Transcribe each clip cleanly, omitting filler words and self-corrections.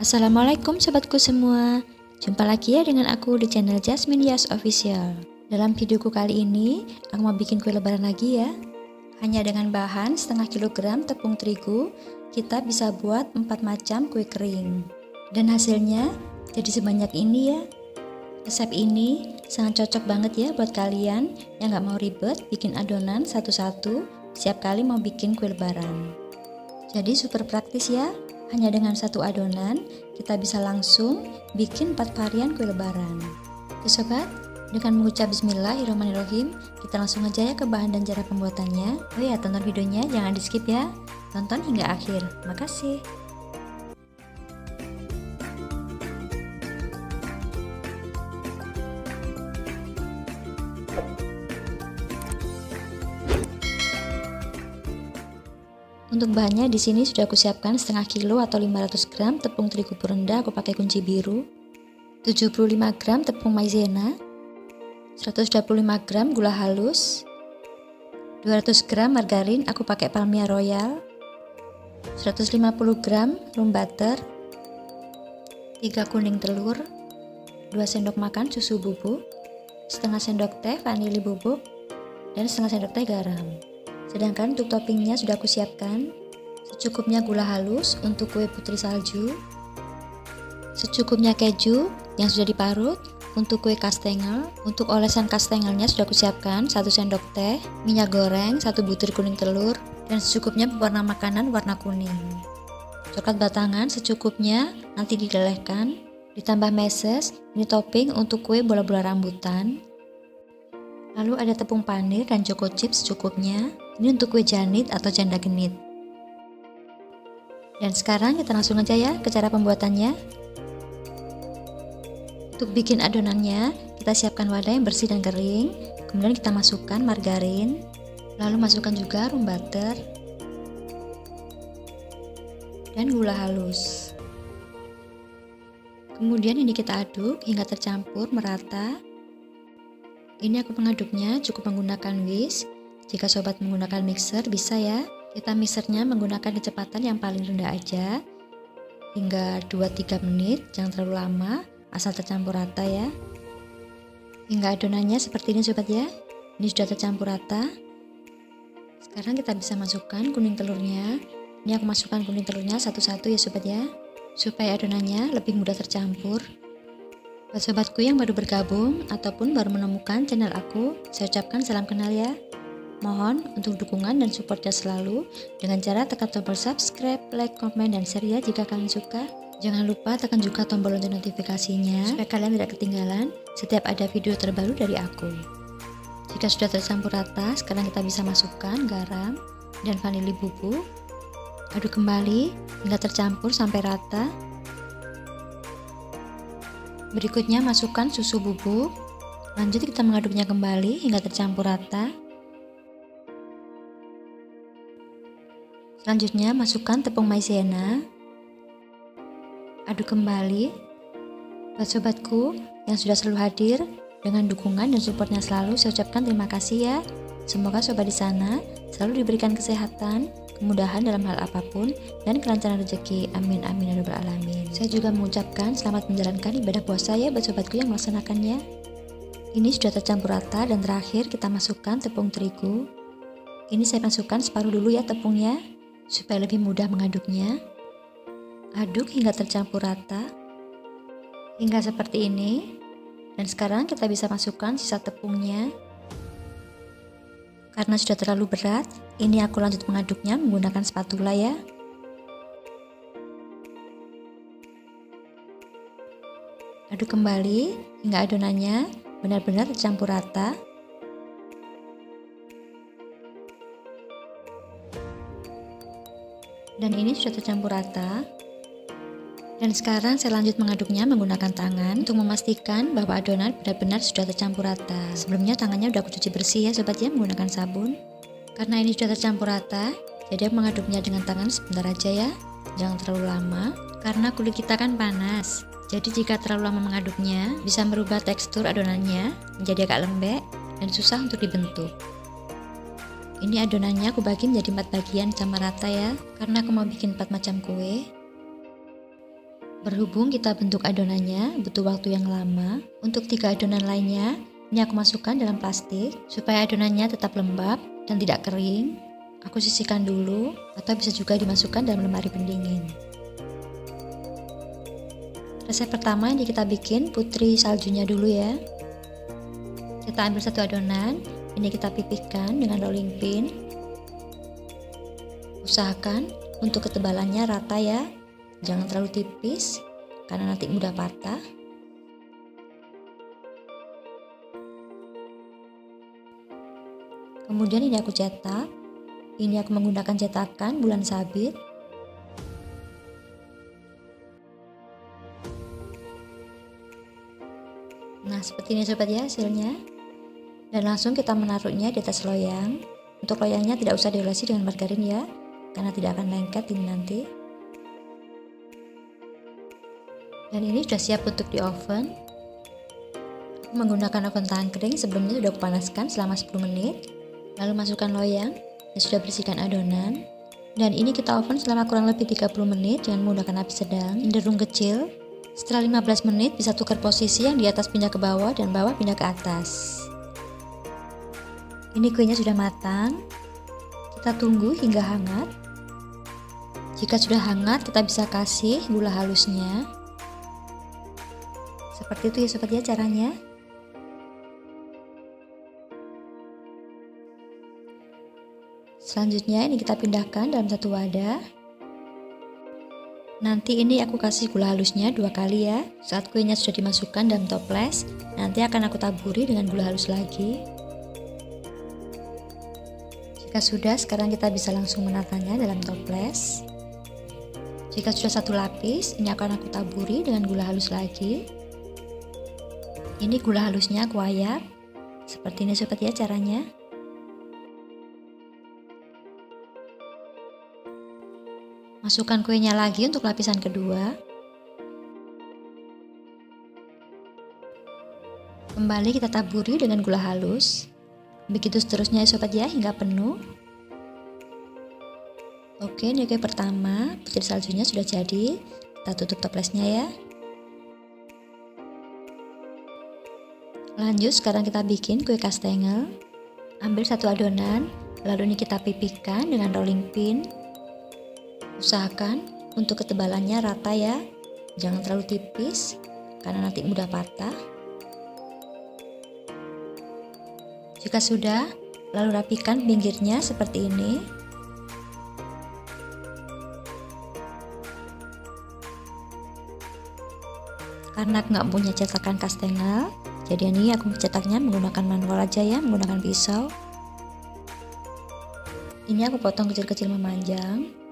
Assalamualaikum sobatku semua. Jumpa lagi ya dengan aku di channel Jasmine Yas Official. Dalam videoku kali ini, aku mau bikin kue lebaran lagi ya. Hanya dengan bahan setengah kilogram tepung terigu, kita bisa buat 4 macam kue kering. Dan hasilnya jadi sebanyak ini ya. Resep ini sangat cocok banget ya buat kalian yang gak mau ribet bikin adonan satu-satu setiap kali mau bikin kue lebaran. Jadi super praktis ya. Hanya dengan satu adonan, kita bisa langsung bikin 4 varian kue lebaran. Oke sobat, dengan mengucap bismillahirrahmanirrahim, kita langsung aja ya ke bahan dan cara pembuatannya. Oh ya, tonton videonya jangan di skip ya. Tonton hingga akhir. Makasih. Untuk bahannya di sini sudah aku siapkan setengah kilo atau 500 gram tepung terigu rendah, aku pakai kunci biru, 75 gram tepung maizena, 125 gram gula halus, 200 gram margarin, aku pakai Palmia Royal, 150 gram room butter, 3 kuning telur, 2 sendok makan susu bubuk, setengah sendok teh vanili bubuk, dan setengah sendok teh garam. Sedangkan untuk toppingnya sudah aku siapkan secukupnya gula halus untuk kue putri salju, secukupnya keju yang sudah diparut untuk kue kastengel. Untuk olesan kastengelnya sudah aku siapkan 1 sendok teh, minyak goreng, 1 butir kuning telur, dan secukupnya pewarna makanan warna kuning. Coklat batangan secukupnya nanti dilelehkan, ditambah meses, ini topping untuk kue bola-bola rambutan. Lalu ada tepung panir dan choco chips secukupnya, ini untuk kue janit atau janda genit. Dan sekarang kita langsung aja ya ke cara pembuatannya. Untuk bikin adonannya, kita siapkan wadah yang bersih dan kering, kemudian kita masukkan margarin, lalu masukkan juga room butter dan gula halus. Kemudian ini kita aduk hingga tercampur merata. Ini aku mengaduknya cukup menggunakan whisk. Jika sobat menggunakan mixer bisa ya. Kita mixernya menggunakan kecepatan yang paling rendah aja, hingga 2-3 menit, jangan terlalu lama, asal tercampur rata ya. Hingga adonannya seperti ini sobat ya. Ini sudah tercampur rata. Sekarang kita bisa masukkan kuning telurnya. Ini aku masukkan kuning telurnya satu-satu ya sobat ya, supaya adonannya lebih mudah tercampur. Buat sobatku yang baru bergabung ataupun baru menemukan channel aku, saya ucapkan salam kenal ya. Mohon untuk dukungan dan supportnya selalu dengan cara tekan tombol subscribe, like, komen, dan share ya jika kalian suka. Jangan lupa tekan juga tombol lonceng notifikasinya supaya kalian tidak ketinggalan setiap ada video terbaru dari aku. Jika sudah tercampur rata, sekarang kita bisa masukkan garam dan vanili bubuk. Aduk kembali hingga tercampur sampai rata. Berikutnya masukkan susu bubuk. Lanjut kita mengaduknya kembali hingga tercampur rata. Selanjutnya masukkan tepung maizena. Aduk kembali. Buat sobatku yang sudah selalu hadir dengan dukungan dan supportnya selalu, saya ucapkan terima kasih ya. Semoga sobat di sana selalu diberikan kesehatan, kemudahan dalam hal apapun, dan kelancaran rezeki. Amin amin ya rabbal alamin. Saya juga mengucapkan selamat menjalankan ibadah puasa ya buat sobatku yang melaksanakannya. Ini sudah tercampur rata dan terakhir kita masukkan tepung terigu. Ini saya masukkan separuh dulu ya tepungnya supaya lebih mudah mengaduknya. Aduk hingga tercampur rata hingga seperti ini. Dan sekarang kita bisa masukkan sisa tepungnya. Karena sudah terlalu berat, ini aku lanjut mengaduknya menggunakan spatula ya. Aduk kembali hingga adonannya benar-benar tercampur rata. Dan ini sudah tercampur rata. Dan sekarang saya lanjut mengaduknya menggunakan tangan untuk memastikan bahwa adonan benar-benar sudah tercampur rata. Sebelumnya tangannya udah aku cuci bersih ya sobat ya menggunakan sabun. Karena ini sudah tercampur rata, jadi aku mengaduknya dengan tangan sebentar aja ya. Jangan terlalu lama karena kulit kita kan panas. Jadi jika terlalu lama mengaduknya bisa merubah tekstur adonannya menjadi agak lembek dan susah untuk dibentuk. Ini adonannya aku bagi menjadi 4 bagian sama rata ya, karena aku mau bikin 4 macam kue. Berhubung kita bentuk adonannya butuh waktu yang lama, untuk 3 adonan lainnya, ini aku masukkan dalam plastik supaya adonannya tetap lembab dan tidak kering. Aku sisihkan dulu atau bisa juga dimasukkan dalam lemari pendingin. Resep pertama ini kita bikin putri saljunya dulu ya. Kita ambil 1 adonan, ini kita pipihkan dengan rolling pin. Usahakan untuk ketebalannya rata ya, jangan terlalu tipis karena nanti mudah patah. Kemudian ini aku cetak, ini aku menggunakan cetakan bulan sabit. Nah seperti ini sobat ya hasilnya. Dan langsung kita menaruhnya di atas loyang. Untuk loyangnya tidak usah diolesi dengan margarin ya, karena tidak akan lengket ini nanti. Dan ini sudah siap untuk di oven. Aku menggunakan oven tangkring, sebelumnya sudah kupanaskan selama 10 menit. Lalu masukkan loyang yang sudah bersihkan adonan. Dan ini kita oven selama kurang lebih 30 menit dengan menggunakan api sedang, cenderung kecil. Setelah 15 menit bisa tukar posisi, yang di atas pindah ke bawah dan bawah pindah ke atas. Ini kuenya sudah matang. Kita tunggu hingga hangat. Jika sudah hangat, kita bisa kasih gula halusnya. Seperti itu ya sobat ya caranya. Selanjutnya ini kita pindahkan dalam satu wadah. Nanti ini aku kasih gula halusnya 2 kali ya. Saat kuenya sudah dimasukkan dalam toples, nanti akan aku taburi dengan gula halus lagi. Jika sudah, sekarang kita bisa langsung menatanya dalam toples. Jika sudah 1 lapis, ini akan aku taburi dengan gula halus lagi. Ini gula halusnya aku ayak. Seperti ini sobat ya caranya. Masukkan kuenya lagi untuk lapisan kedua. Kembali kita taburi dengan gula halus. Begitu seterusnya ya sobat ya hingga penuh. Oke, ini kue pertama, putri saljunya sudah jadi. Kita tutup toplesnya ya. Lanjut, sekarang kita bikin kue kastengel. Ambil 1 adonan, lalu ini kita pipihkan dengan rolling pin. Usahakan untuk ketebalannya rata ya, jangan terlalu tipis karena nanti mudah patah. Jika sudah, lalu rapikan pinggirnya seperti ini. Karena aku nggak punya cetakan kastengel, jadi ini aku mencetaknya menggunakan manual aja ya, menggunakan pisau. Ini aku potong kecil-kecil memanjang.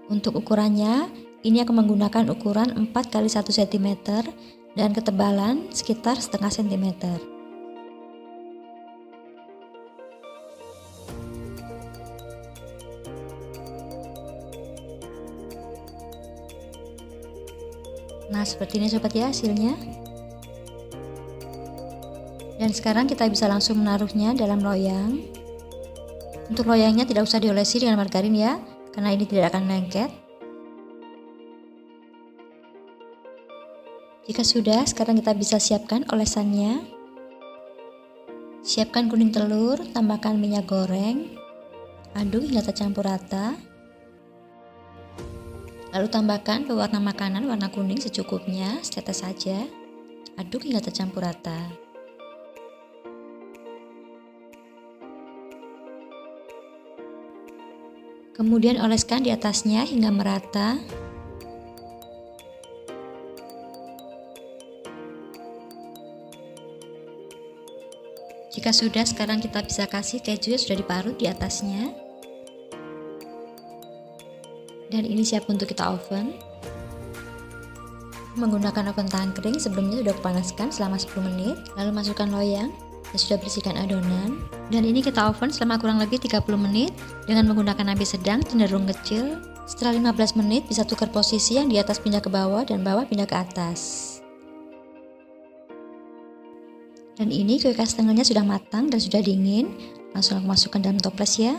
Untuk ukurannya, ini aku menggunakan ukuran 4 x 1 cm dan ketebalan sekitar setengah cm. Nah seperti ini sobat ya hasilnya. Dan sekarang kita bisa langsung menaruhnya dalam loyang. Untuk loyangnya tidak usah diolesi dengan margarin ya, karena ini tidak akan lengket. Jika sudah, sekarang kita bisa siapkan olesannya. Siapkan kuning telur, tambahkan minyak goreng, aduk hingga tercampur rata. Lalu tambahkan pewarna makanan warna kuning secukupnya, setetes saja. Aduk hingga tercampur rata. Kemudian oleskan di atasnya hingga merata. Jika sudah, sekarang kita bisa kasih keju yang sudah diparut di atasnya. Dan ini siap untuk kita oven. Menggunakan oven tangkring, sebelumnya sudah kupanaskan selama 10 menit. Lalu masukkan loyang yang sudah bersihkan adonan. Dan ini kita oven selama kurang lebih 30 menit dengan menggunakan api sedang cenderung kecil. Setelah 15 menit bisa tukar posisi, yang di atas pindah ke bawah dan bawah pindah ke atas. Dan ini kue kastengelnya sudah matang dan sudah dingin. Langsung aku masukkan dalam toples ya.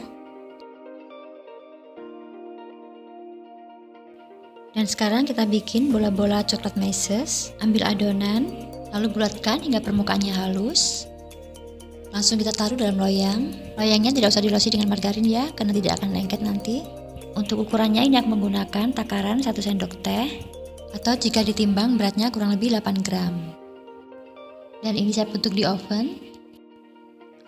Dan sekarang kita bikin bola-bola coklat meses. Ambil adonan, lalu bulatkan hingga permukaannya halus. Langsung kita taruh dalam loyang. Loyangnya tidak usah dilosih dengan margarin ya, karena tidak akan lengket nanti. Untuk ukurannya ini aku menggunakan takaran 1 sendok teh, atau jika ditimbang beratnya kurang lebih 8 gram. Dan ini siap untuk di oven.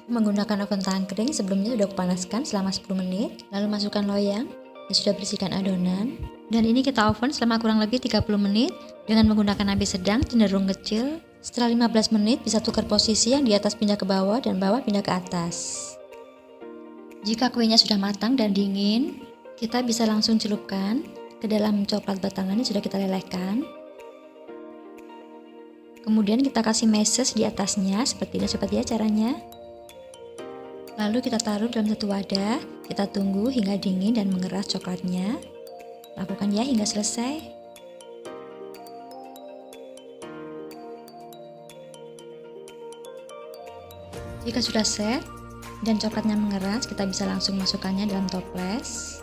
Aku menggunakan oven tangkring, sebelumnya sudah kupanaskan selama 10 menit. Lalu masukkan loyang yang sudah bersihkan adonan. Dan ini kita oven selama kurang lebih 30 menit dengan menggunakan api sedang cenderung kecil. Setelah 15 menit bisa tukar posisi, yang di atas pindah ke bawah dan bawah pindah ke atas. Jika kuenya sudah matang dan dingin, kita bisa langsung celupkan ke dalam coklat batangan yang sudah kita lelehkan. Kemudian kita kasih meses di atasnya, seperti ini sobat ya caranya. Lalu kita taruh dalam satu wadah, kita tunggu hingga dingin dan mengeras coklatnya. Lakukan ya hingga selesai. Jika sudah set dan coklatnya mengeras, kita bisa langsung masukkannya dalam toples.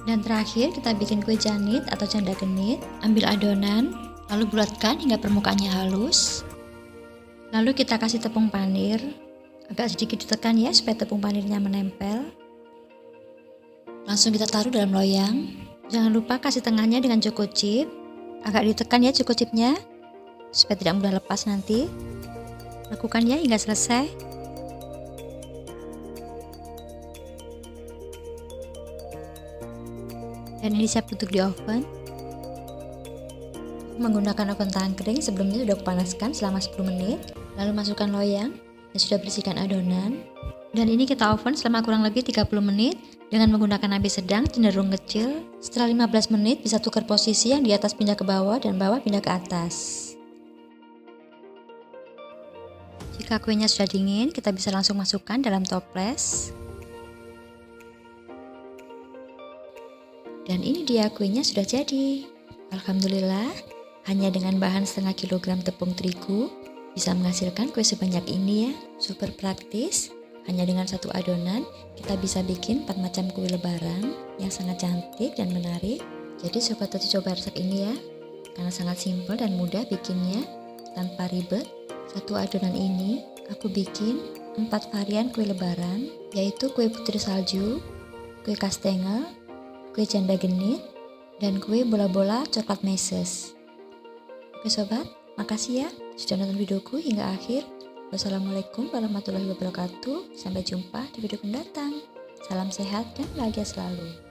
Dan terakhir kita bikin kue janit atau canda genit. Ambil adonan, lalu bulatkan hingga permukaannya halus. Lalu kita kasih tepung panir, agak sedikit ditekan ya supaya tepung panirnya menempel. Langsung kita taruh dalam loyang. Jangan lupa kasih tengahnya dengan choco chip, agak ditekan ya choco chipnya supaya tidak mudah lepas nanti. Lakukan ya hingga selesai. Dan ini siap untuk di oven. Menggunakan oven tangkring, sebelumnya sudah kupanaskan selama 10 menit. Lalu masukkan loyang yang sudah bersihkan adonan. Dan ini kita oven selama kurang lebih 30 menit dengan menggunakan api sedang cenderung kecil. Setelah 15 menit bisa tukar posisi, yang di atas pindah ke bawah dan bawah pindah ke atas. Jika kuenya sudah dingin, kita bisa langsung masukkan dalam toples. Dan ini dia kuenya sudah jadi. Alhamdulillah, hanya dengan bahan setengah kilogram tepung terigu bisa menghasilkan kue sebanyak ini ya. Super praktis. Hanya dengan satu adonan kita bisa bikin 4 macam kue lebaran yang sangat cantik dan menarik. Jadi sobat Tati coba resep ini ya, karena sangat simpel dan mudah bikinnya tanpa ribet. Satu adonan ini aku bikin 4 varian kue lebaran, yaitu kue putri salju, kue kastengel, kue canda genit, dan kue bola-bola coklat meses. Oke sobat, makasih ya sudah nonton videoku hingga akhir. Wassalamualaikum warahmatullahi wabarakatuh. Sampai jumpa di video mendatang. Salam sehat dan bahagia selalu.